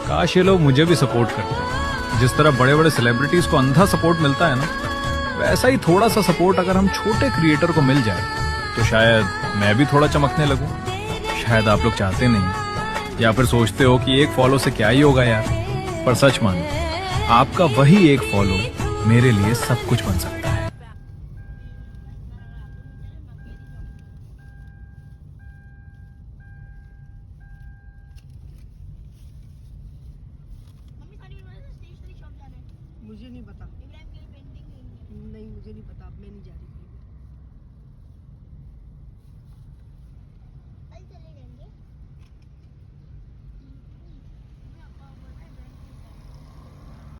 काश ये लोग मुझे भी सपोर्ट करते। जिस तरह बड़े बड़े सेलिब्रिटीज को अंधा सपोर्ट मिलता है ना, वैसा ही थोड़ा सा सपोर्ट अगर हम छोटे क्रिएटर को मिल जाए तो शायद मैं भी थोड़ा चमकने लगूं। शायद आप लोग चाहते नहीं, या फिर सोचते हो कि एक फॉलो से क्या ही होगा यार, पर सच मानो, आपका वही एक फॉलो मेरे लिए सब कुछ बन सकता है। मुझे नहीं पता। नहीं, मुझे नहीं पता, अब मैं नहीं जा रही।